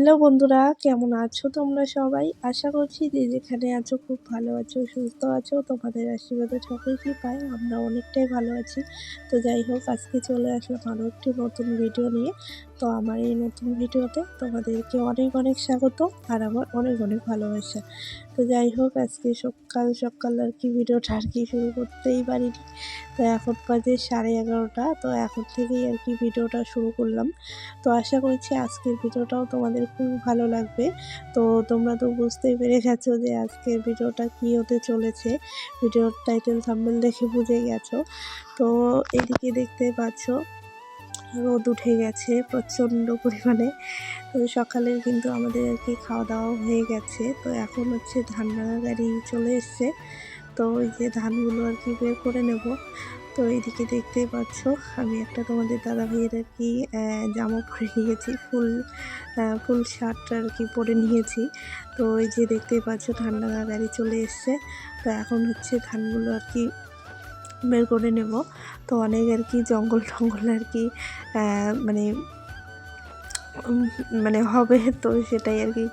Hello বন্ধুরা, কেমন আছো তোমরা সবাই? আশা করছি যে যেখানে আছো খুব ভালো আছো, সুস্থ আছো। তোমাদের আশীর্বাদে সকল কৃপায় আমরা অনেকটাই ভালো আছি। তো যাই হোক, আজকে চলে আসলাম আরও একটি নতুন ভিডিও নিয়ে। তো আমার এই নতুন ভিডিওতে তোমাদেরকে অনেক অনেক স্বাগত আর আমার অনেক অনেক ভালোবাসা। তো যাই হোক, আজকে সকাল সকাল আর কি ভিডিওটা আর কি শুরু করতেই পারিনি। তো এখন বাজে 11:30। তো এখন থেকেই আর কি ভিডিওটা শুরু করলাম। তো আশা করছি আজকের ভিডিওটাও তোমাদের খুব ভালো লাগবে। তো তোমরা তো বুঝতেই পেরে গেছো যে আজকের ভিডিওটা কী হতে চলেছে। ভিডিওর টাইটেল থাম্বনেল দেখে বুঝে গেছো। তো এদিকে দেখতে পাচ্ছ রোদ উঠে গেছে প্রচণ্ড পরিমাণে। তো সকালের কিন্তু আমাদের আর কি খাওয়া দাওয়া হয়ে গেছে। তো এখন হচ্ছে ধান ভাঙা গাড়ি চলে এসছে। তো ওই যে ধানগুলো আর কি বের করে নেব। তো এইদিকে দেখতেই পাচ্ছ আমি একটা তোমাদের দাদা ভাইয়ের আর কি জামা পরে নিয়েছি, ফুল শার্ট আর কি পরে নিয়েছি। তো এই যে দেখতেই পাচ্ছ ধান ভাঙা গাড়ি চলে এসছে। তো এখন হচ্ছে ধানগুলো আর কি বের করে নেব। তো অনেক আর কি জঙ্গল টঙ্গল আর কি মানে মানে হবে, তো সেটাই আর কি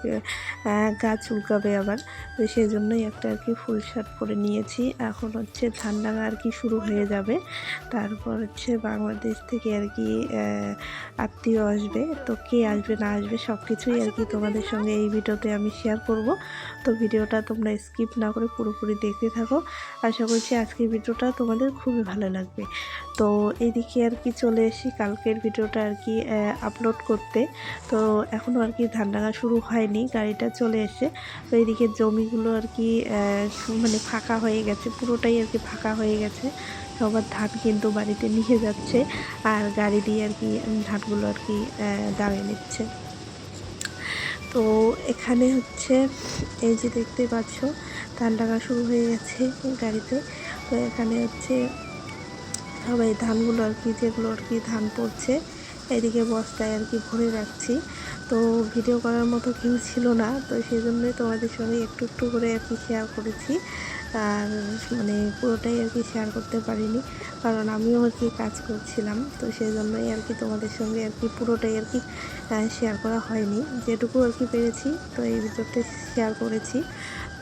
গাছ উল্কাবে আবার। তো সেই জন্যই একটা আর কি ফুল শার্ট পরে নিয়েছি। এখন হচ্ছে ধান ভাঙা আর কি শুরু হয়ে যাবে। তারপর হচ্ছে বাংলাদেশ থেকে আর কি আত্মীয় আসবে। তো কে আসবে না আসবে সব কিছুই আর কি তোমাদের সঙ্গে এই ভিডিওতে আমি শেয়ার করব। তো ভিডিওটা তোমরা স্কিপ না করে পুরোপুরি দেখতে থাকো। আশা করছি আজকের ভিডিওটা তোমাদের খুবই ভালো লাগবে। তো এদিকে আর কি চলে এসি কালকের ভিডিওটা আর কি আপলোড করতে। তো এখনও আর কি ধান ভাঙা শুরু হয়নি, গাড়িটা চলে এসে। তো এইদিকে জমিগুলো আর কি মানে ফাঁকা হয়ে গেছে, পুরোটাই আর কি ফাঁকা হয়ে গেছে। সবার ধান কিন্তু বাড়িতে নিয়ে যাচ্ছে আর গাড়ি দিয়ে আর কি ধানগুলো আর কি দাঁড়িয়ে নিচ্ছে। তো এখানে হচ্ছে এই যে দেখতে পাচ্ছ ধান ভাঙা শুরু হয়ে গেছে গাড়িতে। তো এখানে হচ্ছে সবাই ধানগুলো আর কি যেগুলো আর কি ধান পড়ছে এদিকে বস্তায় আর কি ভরে রাখছি। তো ভিডিও করার মতো কেউ ছিল না, তো সেই জন্যই তোমাদের সঙ্গে একটু একটু করে আর কি শেয়ার করেছি। আর মানে পুরোটাই আর কি শেয়ার করতে পারিনি, কারণ আমিও আর কি কাজ করছিলাম। তো সেই জন্যই আর কি তোমাদের সঙ্গে আর কি পুরোটাই আর কি শেয়ার করা হয়নি, যেটুকু আর কি পেরেছি তো এই ভিডিওতে শেয়ার করেছি।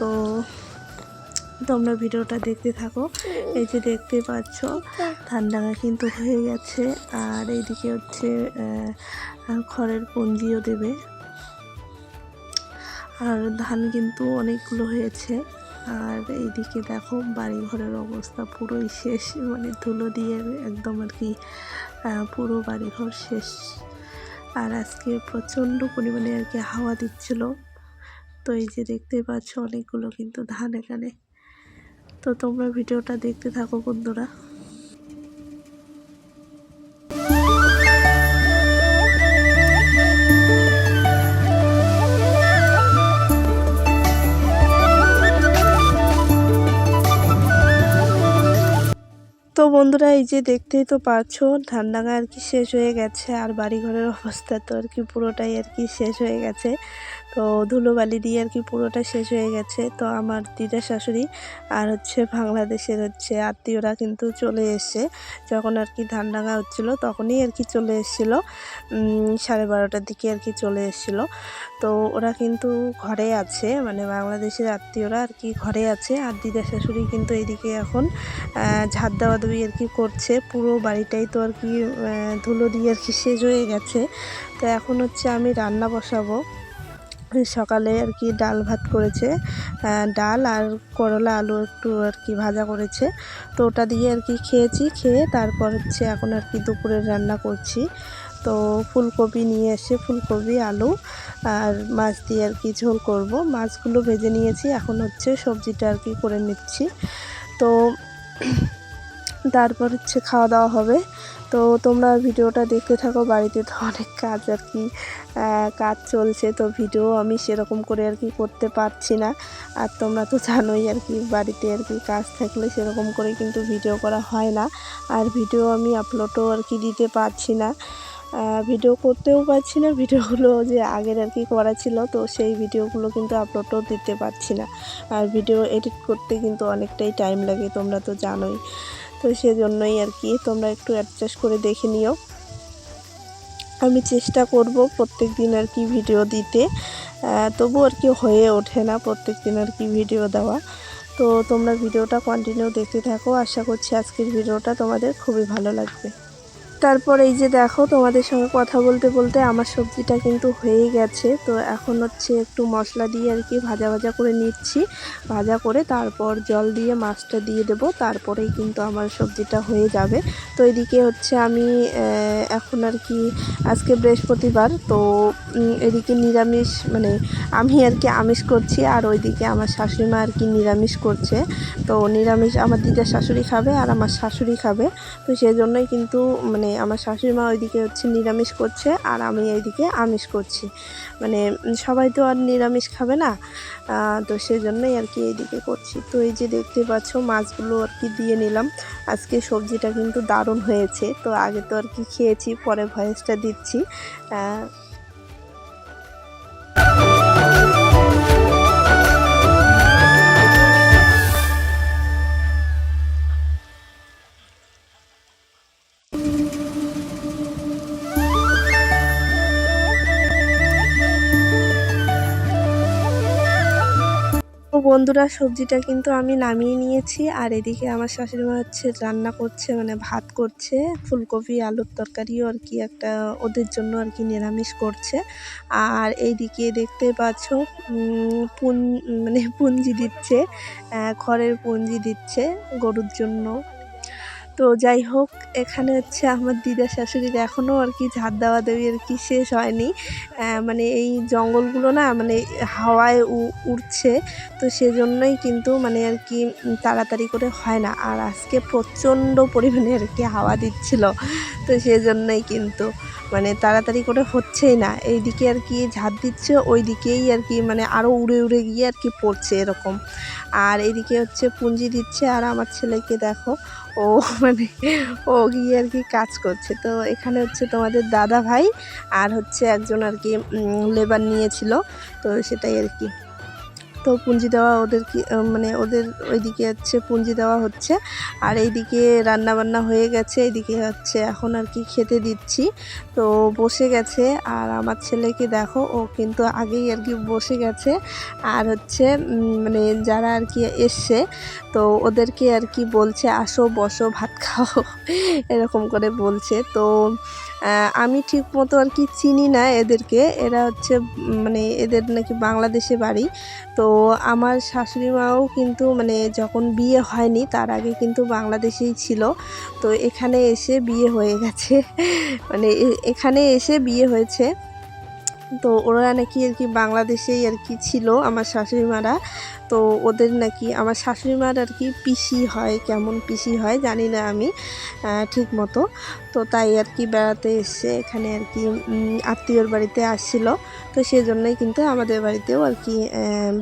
তো তোমরা ভিডিওটা দেখতে থাকো। এই যে দেখতে পাচ্ছ ধান ভাঙা কিন্তু হয়ে গেছে আর এইদিকে হচ্ছে খড়ের পুঞ্জিও দেবে। আর ধান কিন্তু অনেকগুলো হয়েছে। আর এইদিকে দেখো বাড়ি ঘরের অবস্থা পুরোই শেষ, মানে ধুলো দিয়ে একদম আর কি পুরো বাড়িঘর শেষ। আর আজকে প্রচণ্ড পরিমাণে আর কি হাওয়া দিচ্ছিল। তো এই যে দেখতে পাচ্ছ অনেকগুলো কিন্তু ধান এখানে। তো তোমরা ভিডিওটা দেখতে থাকো বন্ধুরা। তো বন্ধুরা এই যে দেখতেই তো পারছো ধান ভাঙা আর কি শেষ হয়ে গেছে আর বাড়িঘরের অবস্থা তো আর কি পুরোটাই আর কি শেষ হয়ে গেছে। তো ধুলোবালি দিয়ে আর কি পুরোটা শেষ হয়ে গেছে। তো আমার দিদা শাশুড়ি আর হচ্ছে বাংলাদেশের হচ্ছে আত্মীয়রা কিন্তু চলে এসে যখন আর কি ধান ভাঙা হচ্ছিলো তখনই আর কি চলে এসেছিলো, 12:30টার দিকে আর কি চলে এসেছিলো। তো ওরা কিন্তু ঘরে আছে, মানে বাংলাদেশের আত্মীয়রা আর কি ঘরে আছে। আর দিদা শাশুড়ি কিন্তু এইদিকে এখন ঝাড় দেওয়াদেওয়ি আর কি করছে। পুরো বাড়িটাই তো আর কি ধুলো দিয়ে আর কি শেষ হয়ে গেছে। তো এখন হচ্ছে আমি রান্না বসাবো। সকালে আর কি ডাল ভাত করেছে, ডাল আর করলা আলু একটু আর কি ভাজা করেছে। তো ওটা দিয়ে আর কি খেয়েছি, খেয়ে তারপর হচ্ছে এখন আর কি দুপুরের রান্না করছি। তো ফুলকপি নিয়ে এসে ফুলকপি আলু আর মাছ দিয়ে আর কি ঝোল করব। মাছগুলো ভেজে নিয়েছি, এখন হচ্ছে সবজিটা আর কি করে নিচ্ছি। তো তারপর হচ্ছে খাওয়া দাওয়া হবে। তো তোমরা ভিডিওটা দেখতে থাকো। বাড়িতে তো অনেক কাজ আর কি কাজ চলছে, তো ভিডিও আমি সেরকম করে আর কি করতে পারছি না। আর তোমরা তো জানোই আর কি বাড়িতে আর কি কাজ থাকলে সেরকম করে কিন্তু ভিডিও করা হয় না। আর ভিডিও আমি আপলোডও আর কি দিতে পারছি না, ভিডিও করতেও পারছি না। ভিডিওগুলো যে আগের আর কি করা ছিল তো সেই ভিডিওগুলো কিন্তু আপলোডও দিতে পারছি না। আর ভিডিও এডিট করতে কিন্তু অনেকটাই টাইম লাগে, তোমরা তো জানোই। তো সেজন্যই আর কি তোমরা একটু অ্যাডজাস্ট করে দেখে নিও। আমি চেষ্টা করব প্রত্যেক দিন আর কি ভিডিও দিতে, তবু আর কি হয়ে ওঠে না প্রত্যেক দিন আর কি ভিডিও দেওয়া। তো তোমরা ভিডিওটা কন্টিনিউ দেখতে থাকো, আশা করছি আজকের ভিডিওটা তোমাদের খুবই ভালো লাগবে। তারপর এই যে দেখো, তোমাদের সঙ্গে কথা বলতে বলতে আমার সবজিটা কিন্তু হয়ে গেছে। তো এখন হচ্ছে একটু মশলা দিয়ে আর কি ভাজা ভাজা করে নিচ্ছি। ভাজা করে তারপর জল দিয়ে মাছটা দিয়ে দেব, তারপরেই কিন্তু আমার সবজিটা হয়ে যাবে। তো এদিকে হচ্ছে আমি এখন আর কি আজকে বৃহস্পতিবার, তো এদিকে নিরামিষ, মানে আমি আর কি আমিষ করছি, আর ওইদিকে আমার শাশুড়ি মা আর কি নিরামিষ করছে। তো নিরামিষ আমার দিদার শাশুড়ি খাবে আর আমার শাশুড়ি খাবে। তো সেই জন্যই কিন্তু মানে আমার শাশুড়ি মা ওইদিকে হচ্ছে নিরামিষ করছে আর আমি এইদিকে আমিষ করছি। মানে সবাই তো আর নিরামিষ খাবে না, তো সেই জন্যই আর কি এইদিকে করছি। তো এই যে দেখতে পাচ্ছ মাছগুলো আর কি দিয়ে নিলাম। আজকে সবজিটা কিন্তু দারুণ হয়েছে। তো আগে তো আর কি খেয়েছি, পরে ভয়েসটা দিচ্ছি। তো বন্ধুরা, সবজিটা কিন্তু আমি নামিয়ে নিয়েছি, আর এদিকে আমার শাশুড়ি মা হচ্ছে রান্না করছে, মানে ভাত করছে, ফুলকপি আলুর তরকারিও আর কি একটা ওদের জন্য আর কি নিরামিষ করছে। আর এইদিকে দেখতে পাচ্ছ মানে পুঞ্জি দিচ্ছে, খড়ের পুঞ্জি দিচ্ছে গরুর জন্য। তো যাই হোক, এখানে হচ্ছে আমার দিদা শাশুড়ির এখনও আর কি ঝাড় দেওয়া দেওয়ি আর কি শেষ হয়নি। মানে এই জঙ্গলগুলো না মানে হাওয়ায় উড়ছে, তো সেজন্যই কিন্তু মানে আর কি তাড়াতাড়ি করে হয় না। আর আজকে প্রচণ্ড পরিমাণে আর কি হাওয়া দিচ্ছিল, তো সেজন্যই কিন্তু মানে তাড়াতাড়ি করে হচ্ছেই না। এইদিকে আর কি ঝাড় দিচ্ছে, ওই দিকেই আর কি মানে আরও উড়ে উড়ে গিয়ে আর কি পড়ছে এরকম। আর এদিকে হচ্ছে পুঞ্জি দিচ্ছে, আর আমার ছেলেকে দেখো, ও মানে ও গিয়ে আর কি কাজ করছে। তো এখানে হচ্ছে তোমাদের দাদা ভাই আর হচ্ছে একজন আর কি লেবার নিয়েছিল, তো সেটাই আর কি। তো পুঞ্জি দেওয়া ওদের কি মানে ওদের ওইদিকে হচ্ছে পুঞ্জি দেওয়া হচ্ছে, আর এইদিকে রান্না বান্না হয়ে গেছে। এইদিকে হচ্ছে এখন আর কি খেতে দিচ্ছি। তো বসে গেছে, আর আমার ছেলেকে দেখো, ও কিন্তু আগেই আর কি বসে গেছে। আর হচ্ছে মানে যারা আর কি এসছে, তো ওদেরকে আর কি বলছে আসো বসো ভাত খাও এরকম করে বলছে। তো আমি ঠিক মতো আর কি চিনি না এদেরকে, এরা হচ্ছে মানে এদের নাকি বাংলাদেশে বাড়ি। তো আমার শাশুড়ি মাও কিন্তু মানে যখন বিয়ে হয়নি তার আগে কিন্তু বাংলাদেশেই ছিল, তো এখানে এসে বিয়ে হয়ে গেছে মানে এখানে এসে বিয়ে হয়েছে। তো ওরা নাকি আর কি বাংলাদেশেই আর কি ছিল আমার শাশুড়ি মারা। তো ওদের নাকি আমার শাশুড়ি মার আর কি পিসি হয়, কেমন পিসি হয় জানি না আমি ঠিক মতো। তো তাই আর কি বেড়াতে এসছে এখানে আর কি, আত্মীয়র বাড়িতে আসছিল। তো সেজন্যই কিন্তু আমাদের বাড়িতেও আর কি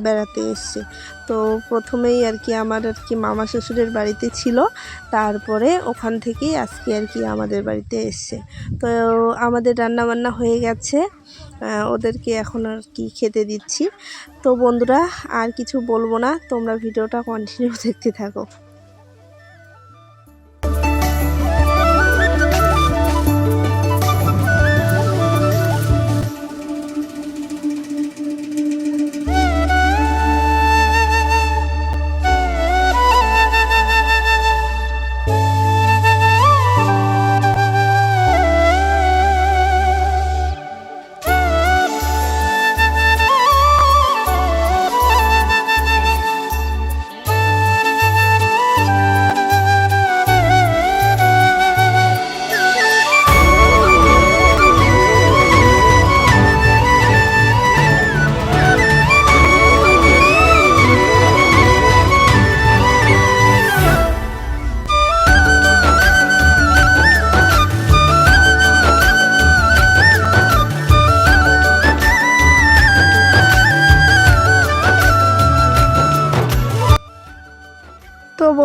বেড়াতে এসছে। তো প্রথমেই আর কি আমার আর কি মামা শ্বশুরের বাড়িতে ছিল, তারপরে ওখান থেকেই আজকে আর কি আমাদের বাড়িতে এসছে। তো আমাদের রান্না বান্না হয়ে গেছে, ওদেরকে এখন আর কি খেতে দিচ্ছি। তো বন্ধুরা, আর কিছু বলবো না, তোমরা ভিডিওটা কন্টিনিউ দেখতে থাকো।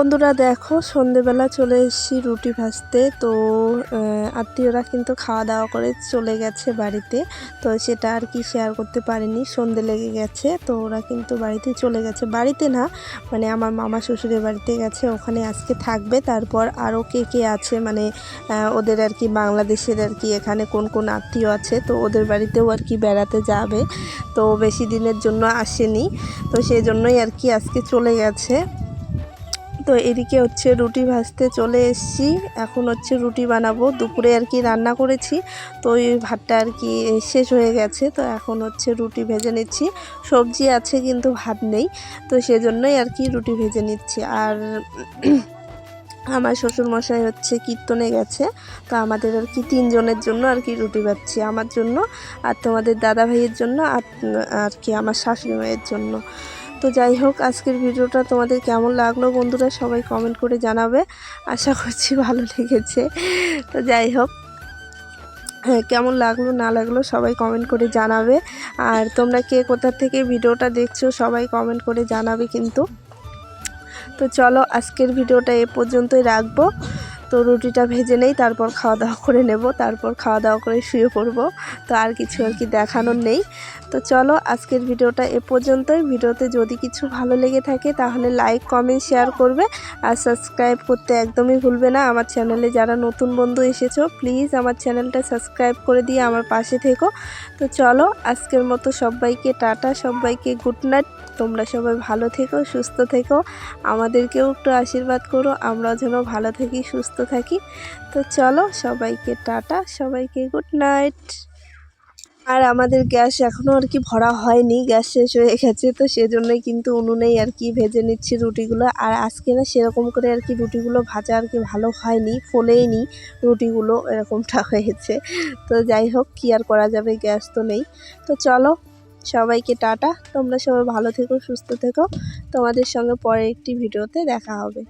বন্ধুরা দেখো সন্ধেবেলা চলে এসেছি রুটি ভাজতে। তো আত্মীয়রা কিন্তু খাওয়া দাওয়া করে চলে গেছে বাড়িতে, তো সেটা আর কি শেয়ার করতে পারিনি, সন্ধে লেগে গেছে। তো ওরা কিন্তু বাড়িতে চলে গেছে, বাড়িতে না মানে আমার মামা শ্বশুরের বাড়িতে গেছে, ওখানে আজকে থাকবে। তারপর আরও কে কে আছে মানে ওদের আর কি বাংলাদেশের আর কি এখানে কোন কোন আত্মীয় আছে, তো ওদের বাড়িতেও আর কি বেড়াতে যাবে। তো বেশি দিনের জন্য আসেনি, তো সেই জন্যই আর কি আজকে চলে গেছে। তো এদিকে হচ্ছে রুটি ভাজতে চলে এসেছি, এখন হচ্ছে রুটি বানাবো। দুপুরে আর কি রান্না করেছি, তো ওই ভাতটা আর কি শেষ হয়ে গেছে, তো এখন হচ্ছে রুটি ভেজে নিচ্ছি। সবজি আছে কিন্তু ভাত নেই, তো সেজন্যই আর কি রুটি ভেজে নিচ্ছি। আর আমার শ্বশুরমশাই হচ্ছে কীর্তনে গেছে, তো আমাদের আর কি 3 জনের জন্য আর কি রুটি ভাজছি, আমার জন্য আর তোমাদের দাদা ভাইয়ের জন্য আর কি আমার শাশুড়ি মায়ের জন্য। তো যাই হোক, আজকের ভিডিওটা তোমাদের কেমন লাগলো বন্ধুরা সবাই কমেন্ট করে জানাবে, আশা করছি ভালো লেগেছে। তো যাই হোক, হ্যাঁ কেমন লাগলো না লাগলো সবাই কমেন্ট করে জানাবে। আর তোমরা কে কোথা থেকে ভিডিওটা দেখছো সবাই কমেন্ট করে জানাবে কিন্তু। তো চলো আজকের ভিডিওটা এ পর্যন্তই রাখবো। তো রুটিটা ভেজে নেই, তারপর খাওয়া দাওয়া করে নেব, তারপর খাওয়া দাওয়া করে শুয়ে পড়বো। তো আর কিছু আর কি দেখানোর নেই। তো চলো আজকের ভিডিওটা এ পর্যন্তই। ভিডিওতে যদি কিছু ভালো লেগে থাকে তাহলে লাইক কমেন্ট শেয়ার করবে, আর সাবস্ক্রাইব করতে একদমই ভুলবে না। আমার চ্যানেলে যারা নতুন বন্ধু এসেছো প্লিজ আমার চ্যানেলটা সাবস্ক্রাইব করে দিয়ে আমার পাশে থেকো। তো চলো আজকের মতো সবাইকে টাটা, সবাইকে গুড নাইট। তোমরা সবাই ভালো থেকো, সুস্থ থেকো, আমাদেরকেও একটু আশীর্বাদ করো, আমরাও যেন ভালো থাকি, সুস্থ থাকি। তো চলো সবাইকে টাটা, সবাইকে গুড নাইট। আর আমাদের গ্যাস এখনও আর কি ভরা হয়নি, গ্যাস শেষ হয়ে গেছে, তো সেজন্যই কিন্তু উনুনেই আর কি ভেজে নিচ্ছি রুটিগুলো। আর আজকে না সেরকম করে আর কি রুটিগুলো ভাজা আর কি ভালো হয়নি, ফোলেইনি রুটিগুলো, এরকমটা হয়েছে। তো যাই হোক, কি আর করা যাবে, গ্যাস তো নেই। তো চলো সবাইকে টাটা, তোমরা সবাই ভালো থেকো, সুস্থ থেকো, তোমাদের সঙ্গে পরে একটি ভিডিওতে দেখা হবে।